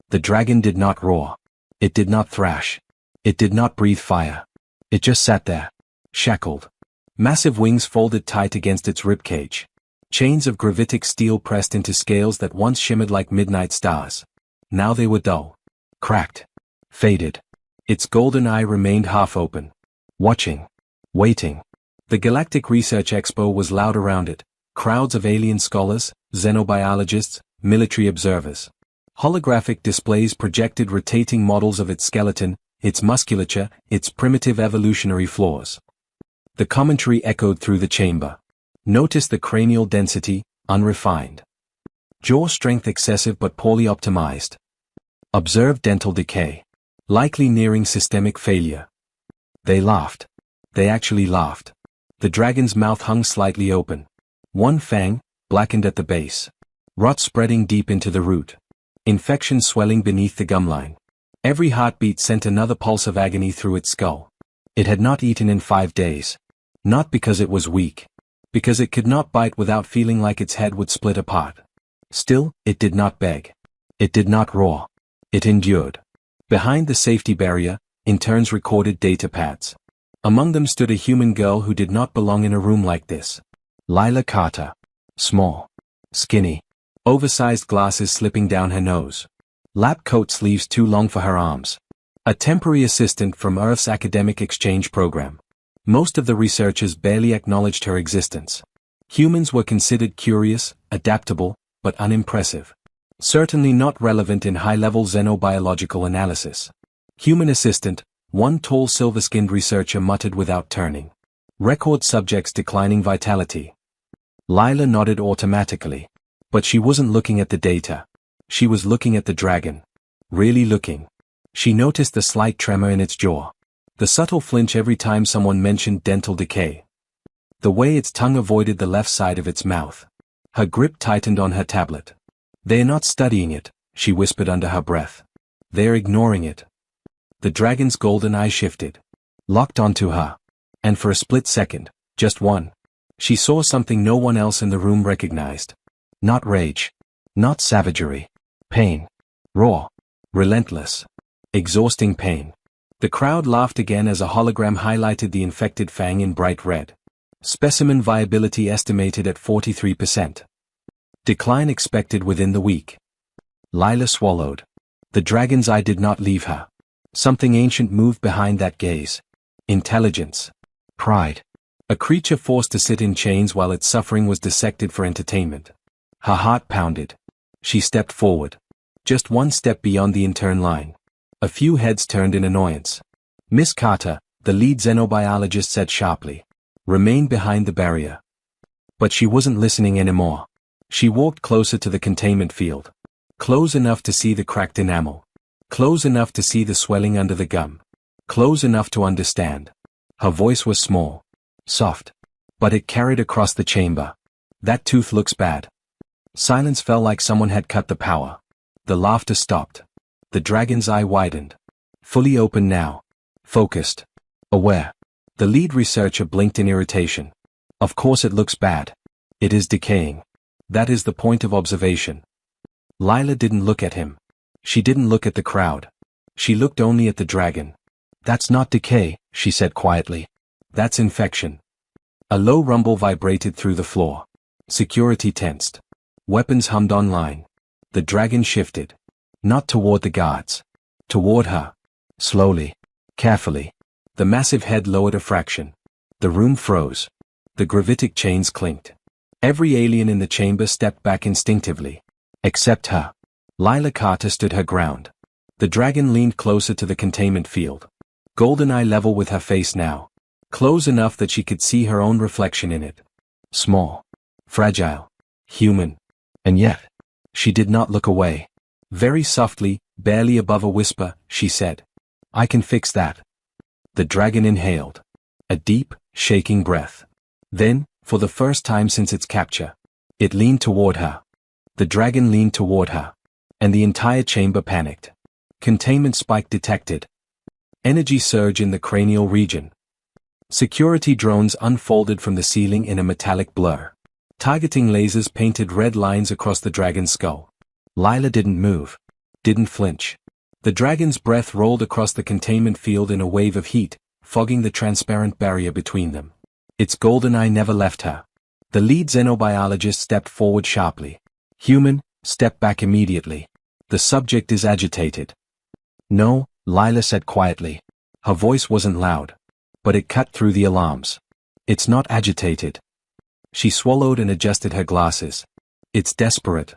The dragon did not roar. It did not thrash. It did not breathe fire. It just sat there, shackled. Massive wings folded tight against its ribcage. Chains of gravitic steel pressed into scales that once shimmered like midnight stars. Now they were dull, cracked, faded. Its golden eye remained half open, watching, waiting. The Galactic Research Expo was loud around it, crowds of alien scholars, xenobiologists, military observers. Holographic displays projected rotating models of its skeleton, its musculature, its primitive evolutionary flaws. The commentary echoed through the chamber. Notice the cranial density, unrefined. Jaw strength excessive but poorly optimized. Observe dental decay. Likely nearing systemic failure. They laughed. They actually laughed. The dragon's mouth hung slightly open. One fang, blackened at the base. Rot spreading deep into the root. Infection swelling beneath the gumline. Every heartbeat sent another pulse of agony through its skull. It had not eaten in 5 days. Not because it was weak. Because it could not bite without feeling like its head would split apart. Still, it did not beg. It did not roar. It endured. Behind the safety barrier, interns recorded data pads. Among them stood a human girl who did not belong in a room like this. Lila Carter. Small. Skinny. Oversized glasses slipping down her nose. Lab coat sleeves too long for her arms. A temporary assistant from Earth's academic exchange program. Most of the researchers barely acknowledged her existence. Humans were considered curious, adaptable, but unimpressive. Certainly not relevant in high-level xenobiological analysis. Human assistant, one tall silver-skinned researcher muttered without turning. Record subjects declining vitality. Lila nodded automatically. But she wasn't looking at the data. She was looking at the dragon. Really looking. She noticed the slight tremor in its jaw. The subtle flinch every time someone mentioned dental decay. The way its tongue avoided the left side of its mouth. Her grip tightened on her tablet. "They're not studying it," she whispered under her breath. "They're ignoring it." The dragon's golden eye shifted. Locked onto her. And for a split second, just one, she saw something no one else in the room recognized. Not rage. Not savagery. Pain. Raw. Relentless. Exhausting pain. The crowd laughed again as a hologram highlighted the infected fang in bright red. Specimen viability estimated at 43%. Decline expected within the week. Lila swallowed. The dragon's eye did not leave her. Something ancient moved behind that gaze. Intelligence. Pride. A creature forced to sit in chains while its suffering was dissected for entertainment. Her heart pounded. She stepped forward. Just one step beyond the intern line. A few heads turned in annoyance. "Miss Carter," the lead xenobiologist said sharply. "Remain behind the barrier." But she wasn't listening anymore. She walked closer to the containment field. Close enough to see the cracked enamel. Close enough to see the swelling under the gum. Close enough to understand. Her voice was small. Soft. But it carried across the chamber. "That tooth looks bad." Silence fell like someone had cut the power. The laughter stopped. The dragon's eye widened. Fully open now. Focused. Aware. The lead researcher blinked in irritation. "Of course it looks bad. It is decaying. That is the point of observation." Lila didn't look at him. She didn't look at the crowd. She looked only at the dragon. "That's not decay," she said quietly. "That's infection." A low rumble vibrated through the floor. Security tensed. Weapons hummed online. The dragon shifted. Not toward the guards. Toward her. Slowly. Carefully. The massive head lowered a fraction. The room froze. The gravitic chains clinked. Every alien in the chamber stepped back instinctively. Except her. Lila Carter stood her ground. The dragon leaned closer to the containment field. Golden eye level with her face now. Close enough that she could see her own reflection in it. Small. Fragile. Human. And yet, she did not look away. Very softly, barely above a whisper, she said, "I can fix that." The dragon inhaled. A deep, shaking breath. Then, for the first time since its capture, it leaned toward her. The dragon leaned toward her. And the entire chamber panicked. Containment spike detected. Energy surge in the cranial region. Security drones unfolded from the ceiling in a metallic blur. Targeting lasers painted red lines across the dragon's skull. Lila didn't move. didn't flinch. The dragon's breath rolled across the containment field in a wave of heat, fogging the transparent barrier between them. Its golden eye never left her. The lead xenobiologist stepped forward sharply. Human, step back immediately. The subject is agitated. No, Lila said quietly. Her voice wasn't loud, but it cut through the alarms. It's not agitated. She swallowed and adjusted her glasses. It's desperate.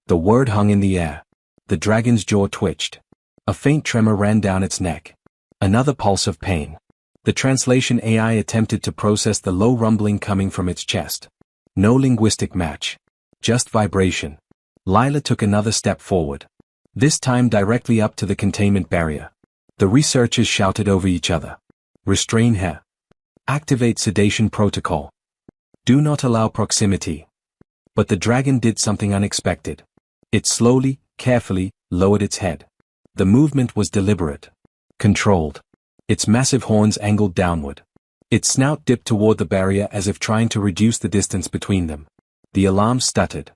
The word hung in the air. The dragon's jaw twitched. A faint tremor ran down its neck. Another pulse of pain. The translation AI attempted to process the low rumbling coming from its chest. No linguistic match. Just vibration. Lila took another step forward. This time directly up to the containment barrier. The researchers shouted over each other. Restrain her. Activate sedation protocol. Do not allow proximity. But the dragon did something unexpected. It slowly, carefully, lowered its head. The movement was deliberate. Controlled. Its massive horns angled downward. Its snout dipped toward the barrier as if trying to reduce the distance between them. The alarm stuttered.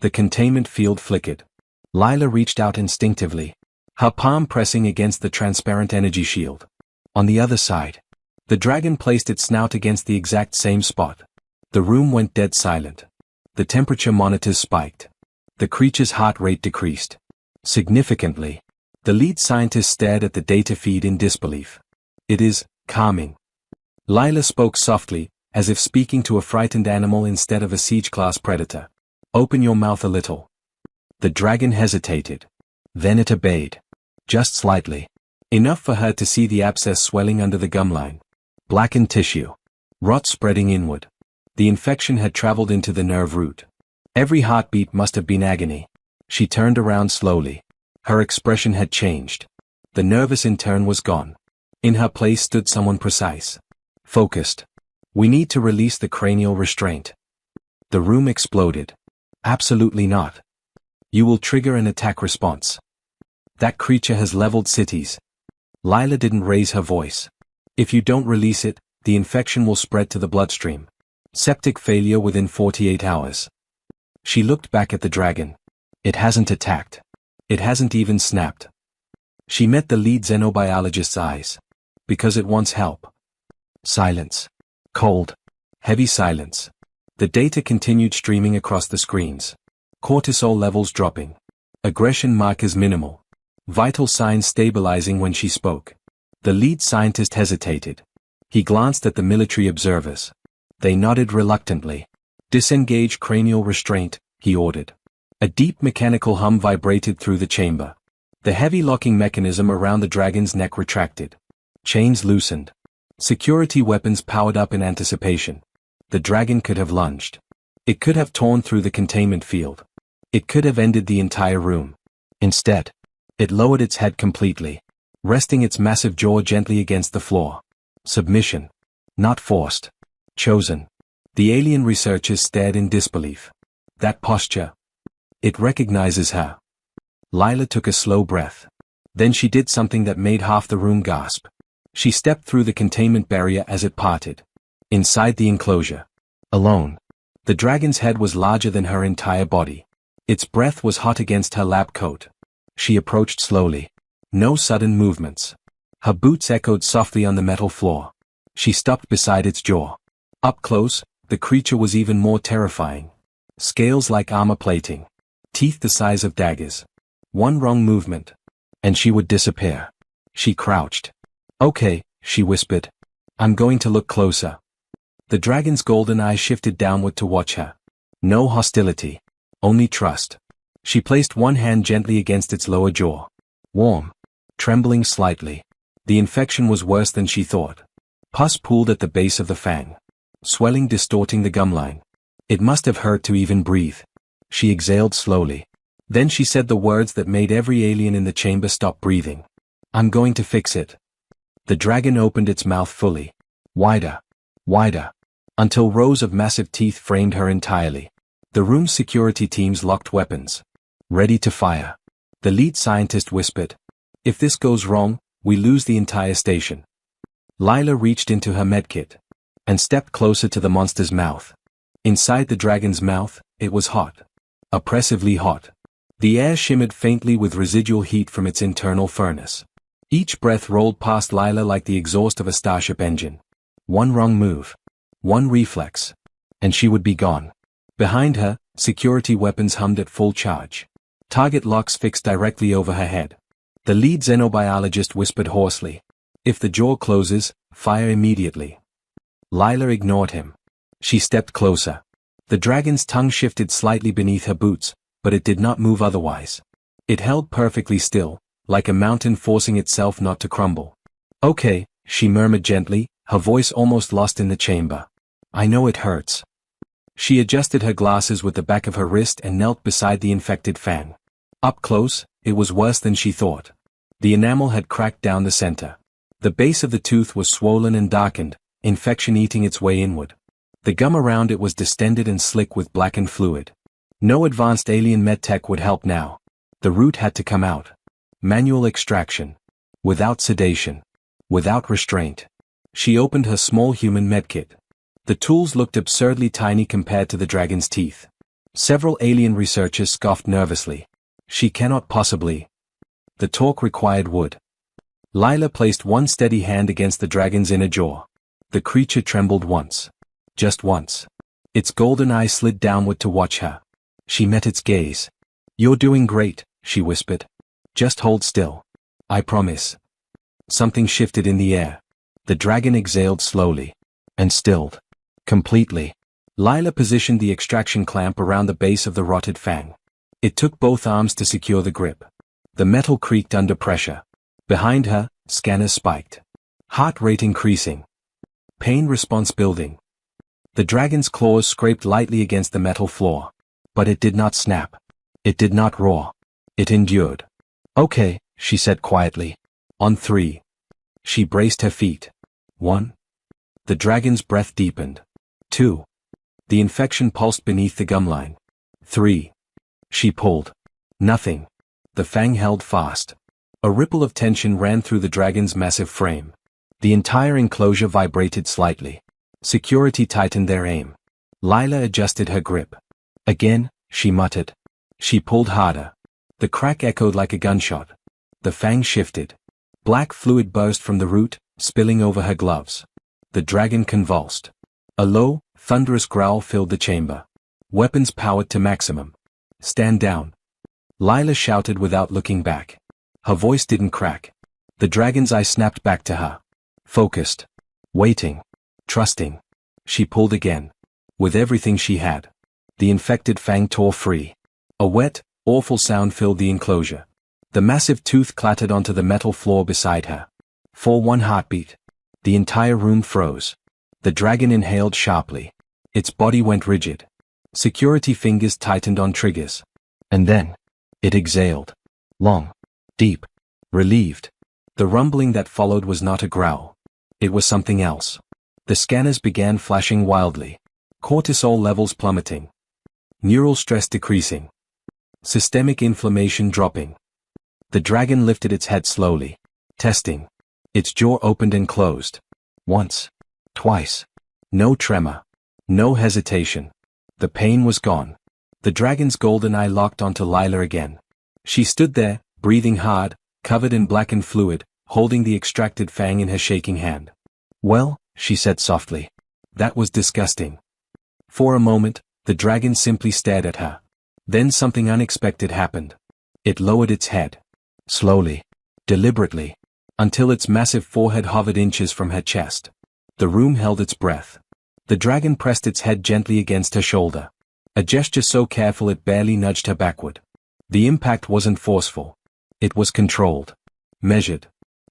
The containment field flickered. Lila reached out instinctively, her palm pressing against the transparent energy shield. On the other side, the dragon placed its snout against the exact same spot. The room went dead silent. The temperature monitors spiked. The creature's heart rate decreased. Significantly, the lead scientist stared at the data feed in disbelief. It is calming. Lila spoke softly, as if speaking to a frightened animal instead of a siege-class predator. Open your mouth a little. The dragon hesitated. Then it obeyed. Just slightly. Enough for her to see the abscess swelling under the gumline. Blackened tissue. Rot spreading inward. The infection had traveled into the nerve root. Every heartbeat must have been agony. She turned around slowly. Her expression had changed. The nervous intern was gone. In her place stood someone precise. Focused. We need to release the cranial restraint. The room exploded. Absolutely not. You will trigger an attack response. That creature has leveled cities. Lila didn't raise her voice. If you don't release it, the infection will spread to the bloodstream. Septic failure within 48 hours. She looked back at the dragon. It hasn't attacked. It hasn't even snapped. She met the lead xenobiologist's eyes. Because it wants help. Silence. Cold. Heavy silence. The data continued streaming across the screens. Cortisol levels dropping. Aggression markers minimal. Vital signs stabilizing when she spoke. The lead scientist hesitated. He glanced at the military observers. They nodded reluctantly. Disengage cranial restraint, he ordered. A deep mechanical hum vibrated through the chamber. The heavy locking mechanism around the dragon's neck retracted. Chains loosened. Security weapons powered up in anticipation. The dragon could have lunged. It could have torn through the containment field. It could have ended the entire room. Instead, it lowered its head completely, resting its massive jaw gently against the floor. Submission. Not forced. Chosen. The alien researchers stared in disbelief. That posture. It recognizes her. Lila took a slow breath. Then she did something that made half the room gasp. She stepped through the containment barrier as it parted. Inside the enclosure. Alone. The dragon's head was larger than her entire body. Its breath was hot against her lab coat. She approached slowly. No sudden movements. Her boots echoed softly on the metal floor. She stopped beside its jaw. Up close, the creature was even more terrifying. Scales like armor plating. Teeth the size of daggers. One wrong movement, and she would disappear. She crouched. Okay, she whispered. I'm going to look closer. The dragon's golden eye shifted downward to watch her. No hostility. Only trust. She placed one hand gently against its lower jaw. Warm. Trembling slightly. The infection was worse than she thought. Pus pooled at the base of the fang. Swelling distorting the gumline. It must have hurt to even breathe. She exhaled slowly. Then she said the words that made every alien in the chamber stop breathing. I'm going to fix it. The dragon opened its mouth fully. Wider. Wider. Until rows of massive teeth framed her entirely. The room's security teams locked weapons. Ready to fire. The lead scientist whispered. If this goes wrong, we lose the entire station. Lila reached into her medkit. And stepped closer to the monster's mouth. Inside the dragon's mouth, it was hot. Oppressively hot. The air shimmered faintly with residual heat from its internal furnace. Each breath rolled past Lila like the exhaust of a starship engine. One wrong move. One reflex. And she would be gone. Behind her, security weapons hummed at full charge. Target locks fixed directly over her head. The lead xenobiologist whispered hoarsely. If the jaw closes, fire immediately. Lila ignored him. She stepped closer. The dragon's tongue shifted slightly beneath her boots, but it did not move otherwise. It held perfectly still, like a mountain forcing itself not to crumble. Okay, she murmured gently, her voice almost lost in the chamber. I know it hurts. She adjusted her glasses with the back of her wrist and knelt beside the infected fang. Up close, it was worse than she thought. The enamel had cracked down the center. The base of the tooth was swollen and darkened, infection eating its way inward. The gum around it was distended and slick with blackened fluid. No advanced alien medtech would help now. The root had to come out. Manual extraction. Without sedation. Without restraint. She opened her small human medkit. The tools looked absurdly tiny compared to the dragon's teeth. Several alien researchers scoffed nervously. She cannot possibly. The talk required wood. Lila placed one steady hand against the dragon's inner jaw. The creature trembled once. Just once. Its golden eyes slid downward to watch her. She met its gaze. You're doing great, she whispered. Just hold still. I promise. Something shifted in the air. The dragon exhaled slowly. And stilled. Completely. Lila positioned the extraction clamp around the base of the rotted fang. It took both arms to secure the grip. The metal creaked under pressure. Behind her, scanners spiked. Heart rate increasing. Pain response building. The dragon's claws scraped lightly against the metal floor. But it did not snap. It did not roar. It endured. Okay, she said quietly. On 3. She braced her feet. 1. The dragon's breath deepened. 2. The infection pulsed beneath the gum line. 3. She pulled. Nothing. The fang held fast. A ripple of tension ran through the dragon's massive frame. The entire enclosure vibrated slightly. Security tightened their aim. Lila adjusted her grip. Again, she muttered. She pulled harder. The crack echoed like a gunshot. The fang shifted. Black fluid burst from the root, spilling over her gloves. The dragon convulsed. A low, thunderous growl filled the chamber. Weapons powered to maximum. Stand down. Lila shouted without looking back. Her voice didn't crack. The dragon's eye snapped back to her. Focused. Waiting. Trusting. She pulled again. With everything she had. The infected fang tore free. A wet, awful sound filled the enclosure. The massive tooth clattered onto the metal floor beside her. For one heartbeat. The entire room froze. The dragon inhaled sharply. Its body went rigid. Security fingers tightened on triggers. And then, it exhaled. Long. Deep. Relieved. The rumbling that followed was not a growl. It was something else. The scanners began flashing wildly. Cortisol levels plummeting. Neural stress decreasing. Systemic inflammation dropping. The dragon lifted its head slowly. Testing. Its jaw opened and closed. Once. Twice. No tremor. No hesitation. The pain was gone. The dragon's golden eye locked onto Lila again. She stood there, breathing hard, covered in blackened fluid, holding the extracted fang in her shaking hand. Well, she said softly. That was disgusting. For a moment, the dragon simply stared at her. Then something unexpected happened. It lowered its head. Slowly. Deliberately. Until its massive forehead hovered inches from her chest. The room held its breath. The dragon pressed its head gently against her shoulder. A gesture so careful it barely nudged her backward. The impact wasn't forceful. It was controlled. Measured.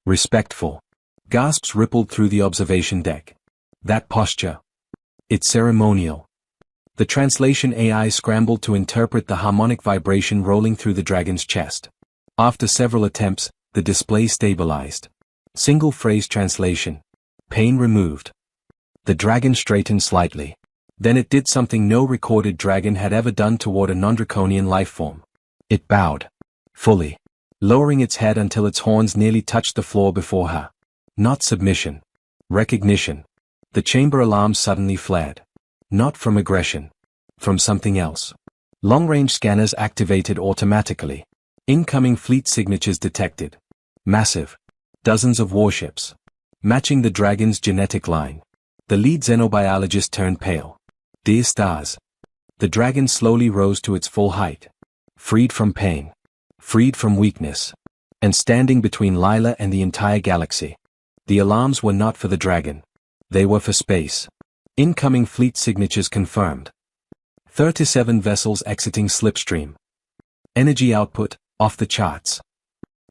Respectful. Gasps rippled through the observation deck. That posture. It's ceremonial. The translation AI scrambled to interpret the harmonic vibration rolling through the dragon's chest. After several attempts, the display stabilized. Single phrase translation. Pain removed. The dragon straightened slightly. Then it did something no recorded dragon had ever done toward a non-draconian lifeform. It bowed. Fully. Lowering its head until its horns nearly touched the floor before her. Not submission. Recognition. The chamber alarm suddenly flared. Not from aggression. From something else. Long-range scanners activated automatically. Incoming fleet signatures detected. Massive. Dozens of warships. Matching the dragon's genetic line. The lead xenobiologist turned pale. Dear stars. The dragon slowly rose to its full height. Freed from pain. Freed from weakness. And standing between Lila and the entire galaxy. The alarms were not for the dragon. They were for space. Incoming fleet signatures confirmed. 37 vessels exiting slipstream. Energy output, off the charts.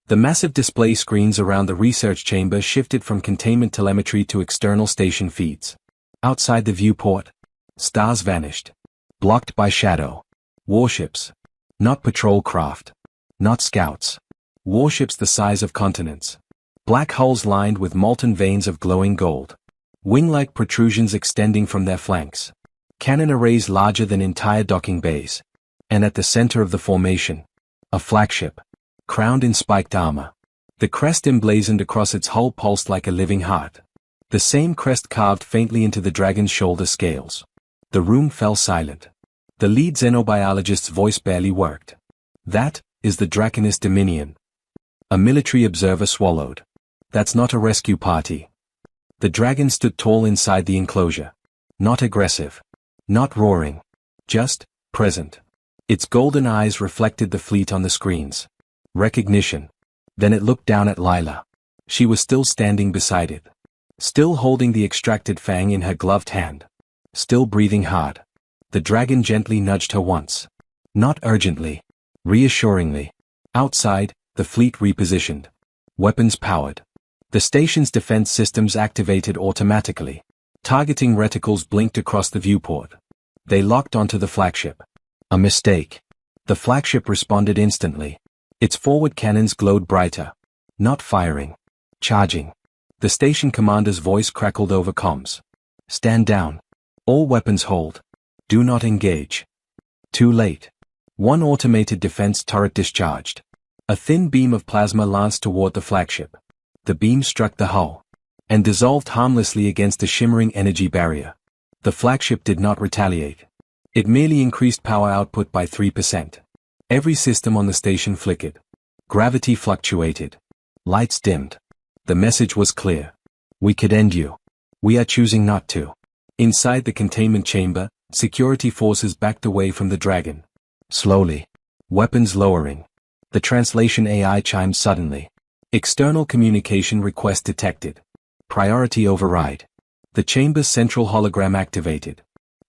The massive display screens around the research chamber shifted from containment telemetry to external station feeds. Outside the viewport, stars vanished. Blocked by shadow. Warships. Not patrol craft. Not scouts. Warships the size of continents. Black hulls lined with molten veins of glowing gold. Wing-like protrusions extending from their flanks. Cannon arrays larger than entire docking bays. And at the center of the formation, a flagship, crowned in spiked armor. The crest emblazoned across its hull pulsed like a living heart. The same crest carved faintly into the dragon's shoulder scales. The room fell silent. The lead xenobiologist's voice barely worked. That is the Draconis Dominion. A military observer swallowed. That's not a rescue party. The dragon stood tall inside the enclosure. Not aggressive. Not roaring. Just present. Its golden eyes reflected the fleet on the screens. Recognition. Then it looked down at Lila. She was still standing beside it. Still holding the extracted fang in her gloved hand. Still breathing hard. The dragon gently nudged her once. Not urgently. Reassuringly. Outside, the fleet repositioned. Weapons powered. The station's defense systems activated automatically. Targeting reticles blinked across the viewport. They locked onto the flagship. A mistake. The flagship responded instantly. Its forward cannons glowed brighter. Not firing. Charging. The station commander's voice crackled over comms. Stand down. All weapons hold. Do not engage. Too late. One automated defense turret discharged. A thin beam of plasma lanced toward the flagship. The beam struck the hull. And dissolved harmlessly against a shimmering energy barrier. The flagship did not retaliate. It merely increased power output by 3%. Every system on the station flickered. Gravity fluctuated. Lights dimmed. The message was clear. We could end you. We are choosing not to. Inside the containment chamber, security forces backed away from the dragon. Slowly. Weapons lowering. The translation AI chimed suddenly. External communication request detected. Priority override. The chamber's central hologram activated.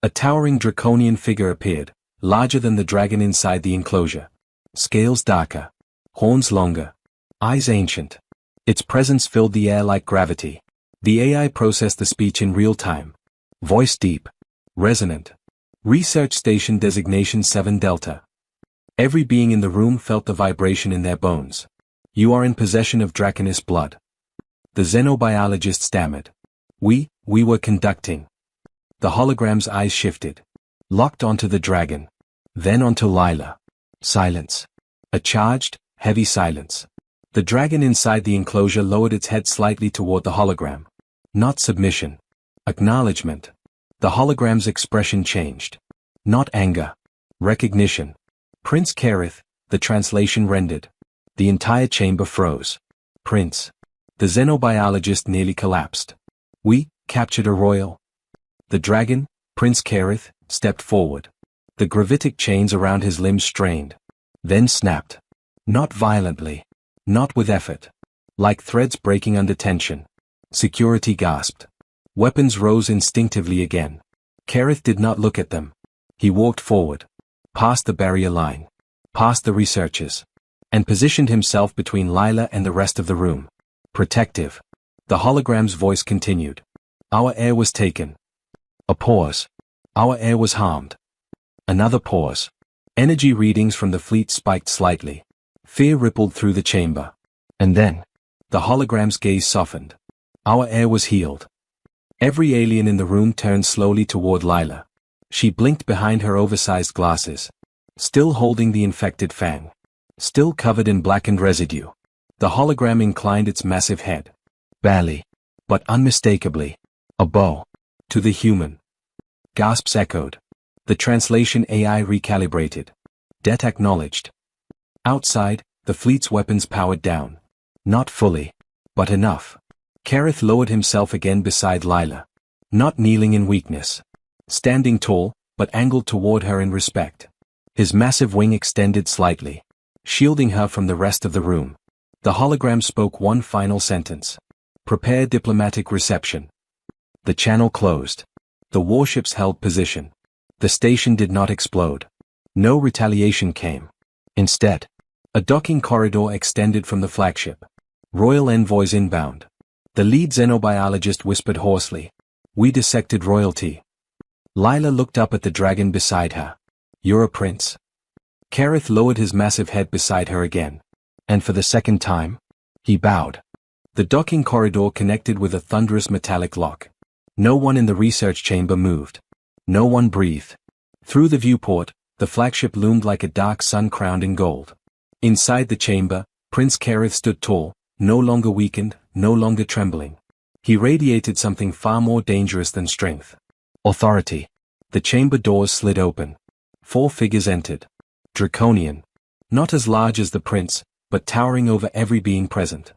A towering draconian figure appeared, larger than the dragon inside the enclosure. Scales darker. Horns longer. Eyes ancient. Its presence filled the air like gravity. The AI processed the speech in real time. Voice deep. Resonant. Research Station Designation 7 Delta. Every being in the room felt the vibration in their bones. You are in possession of Draconis blood. The xenobiologist stammered. We were conducting. The hologram's eyes shifted. Locked onto the dragon. Then onto Lila. Silence. A charged, heavy silence. The dragon inside the enclosure lowered its head slightly toward the hologram. Not submission. Acknowledgement. The hologram's expression changed. Not anger. Recognition. Prince Kareth, the translation rendered. The entire chamber froze. Prince. The xenobiologist nearly collapsed. We captured a royal. The dragon, Prince Kareth, stepped forward. The gravitic chains around his limbs strained. Then snapped. Not violently. Not with effort. Like threads breaking under tension. Security gasped. Weapons rose instinctively again. Kareth did not look at them. He walked forward. Past the barrier line. Past the researchers. And positioned himself between Lila and the rest of the room. Protective. The hologram's voice continued. Our air was taken. A pause. Our air was harmed. Another pause. Energy readings from the fleet spiked slightly. Fear rippled through the chamber. And then, the hologram's gaze softened. Our air was healed. Every alien in the room turned slowly toward Lila. She blinked behind her oversized glasses. Still holding the infected fang. Still covered in blackened residue. The hologram inclined its massive head. Barely, but unmistakably, a bow. To the human. Gasps echoed. The translation AI recalibrated. Det acknowledged. Outside, the fleet's weapons powered down. Not fully, but enough. Kareth lowered himself again beside Lila. Not kneeling in weakness. Standing tall, but angled toward her in respect. His massive wing extended slightly, shielding her from the rest of the room. The hologram spoke one final sentence. Prepare diplomatic reception. The channel closed. The warships held position. The station did not explode. No retaliation came. Instead, a docking corridor extended from the flagship. Royal envoys inbound. The lead xenobiologist whispered hoarsely. We dissected royalty. Lila looked up at the dragon beside her. You're a prince. Kareth lowered his massive head beside her again. And for the second time, he bowed. The docking corridor connected with a thunderous metallic lock. No one in the research chamber moved. No one breathed. Through the viewport, the flagship loomed like a dark sun crowned in gold. Inside the chamber, Prince Kareth stood tall, no longer weakened, no longer trembling. He radiated something far more dangerous than strength. Authority. The chamber doors slid open. 4 figures entered. Draconian. Not as large as the prince, but towering over every being present.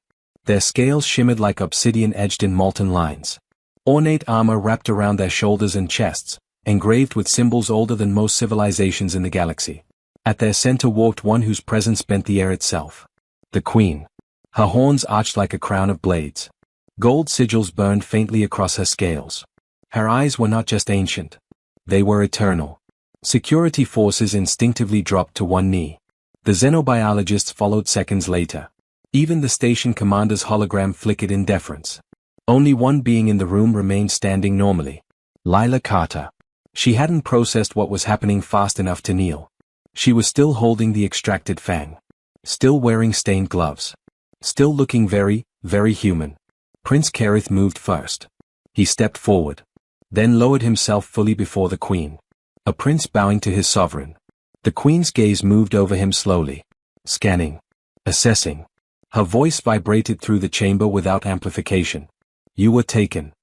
Their scales shimmered like obsidian edged in molten lines. Ornate armor wrapped around their shoulders and chests, engraved with symbols older than most civilizations in the galaxy. At their center walked one whose presence bent the air itself. The queen. Her horns arched like a crown of blades. Gold sigils burned faintly across her scales. Her eyes were not just ancient. They were eternal. Security forces instinctively dropped to one knee. The xenobiologists followed seconds later. Even the station commander's hologram flickered in deference. Only one being in the room remained standing normally. Lila Carter. She hadn't processed what was happening fast enough to kneel. She was still holding the extracted fang. Still wearing stained gloves. Still looking very, very human. Prince Kareth moved first. He stepped forward. Then lowered himself fully before the queen. A prince bowing to his sovereign. The queen's gaze moved over him slowly. Scanning. Assessing. Her voice vibrated through the chamber without amplification. You were taken.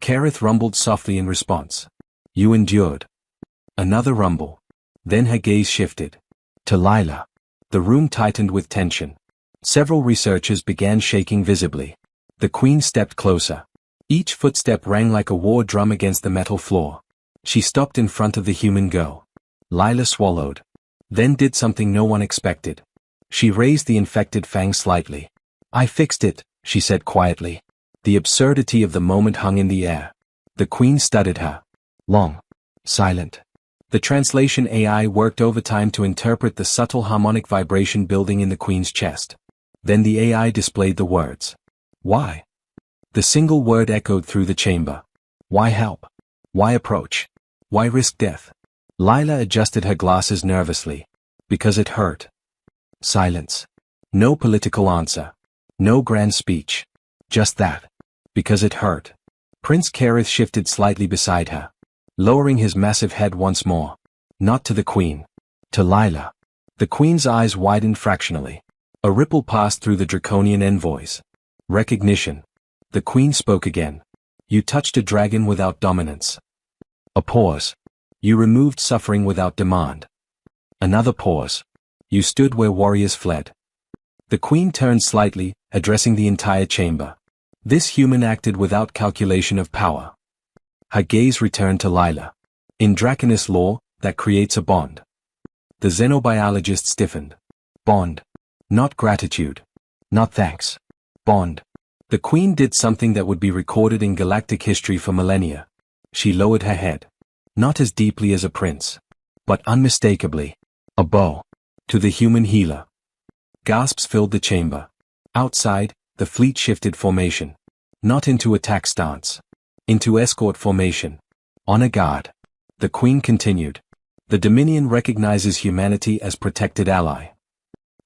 Kareth rumbled softly in response. You endured. Another rumble. Then her gaze shifted. To Lila. The room tightened with tension. Several researchers began shaking visibly. The queen stepped closer. Each footstep rang like a war drum against the metal floor. She stopped in front of the human girl. Lila swallowed. Then did something no one expected. She raised the infected fang slightly. I fixed it, she said quietly. The absurdity of the moment hung in the air. The queen studied her. Long. Silent. The translation AI worked overtime to interpret the subtle harmonic vibration building in the queen's chest. Then the AI displayed the words. Why? The single word echoed through the chamber. Why help? Why approach? Why risk death? Lila adjusted her glasses nervously. Because it hurt. Silence. No political answer. No grand speech. Just that. Because it hurt. Prince Kareth shifted slightly beside her. Lowering his massive head once more. Not to the queen. To Lila. The queen's eyes widened fractionally. A ripple passed through the draconian envoys. Recognition. The queen spoke again. You touched a dragon without dominance. A pause. You removed suffering without demand. Another pause. You stood where warriors fled. The queen turned slightly, addressing the entire chamber. This human acted without calculation of power. Her gaze returned to Lila. In Draconess law, that creates a bond. The xenobiologist stiffened. Bond. Not gratitude. Not thanks. Bond. The queen did something that would be recorded in galactic history for millennia. She lowered her head. Not as deeply as a prince. But unmistakably. A bow. To the human healer. Gasps filled the chamber. Outside, the fleet shifted formation. Not into attack stance. Into escort formation. Honor guard. The queen continued. The Dominion recognizes humanity as protected ally.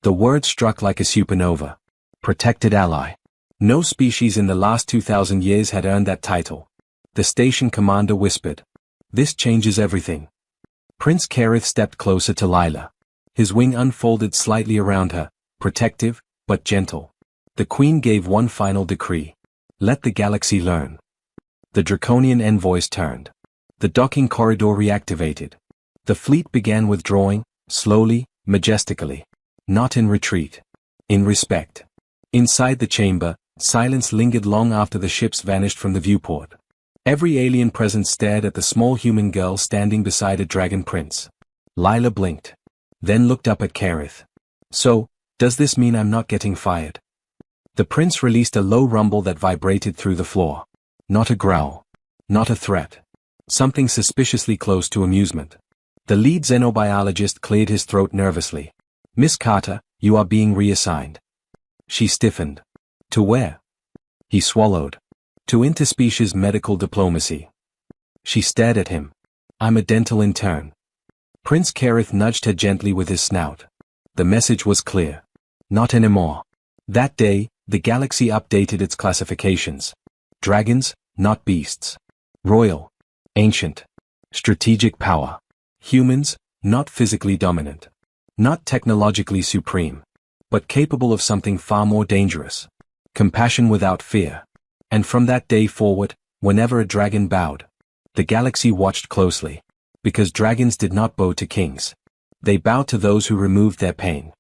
The word struck like a supernova. Protected ally. No species in the last 2,000 years had earned that title. The station commander whispered. This changes everything. Prince Kareth stepped closer to Lila. His wing unfolded slightly around her, protective, but gentle. The queen gave one final decree. Let the galaxy learn. The draconian envoys turned. The docking corridor reactivated. The fleet began withdrawing, slowly, majestically. Not in retreat. In respect. Inside the chamber, silence lingered long after the ships vanished from the viewport. Every alien present stared at the small human girl standing beside a dragon prince. Lila blinked. Then looked up at Kareth. So, does this mean I'm not getting fired? The prince released a low rumble that vibrated through the floor. Not a growl. Not a threat. Something suspiciously close to amusement. The lead xenobiologist cleared his throat nervously. Miss Carter, you are being reassigned. She stiffened. To where? He swallowed. To interspecies medical diplomacy. She stared at him. I'm a dental intern. Prince Kareth nudged her gently with his snout. The message was clear. Not anymore. That day, the galaxy updated its classifications. Dragons, not beasts. Royal. Ancient. Strategic power. Humans, not physically dominant. Not technologically supreme. But capable of something far more dangerous. Compassion without fear. And from that day forward, whenever a dragon bowed, the galaxy watched closely. Because dragons did not bow to kings. They bowed to those who removed their pain.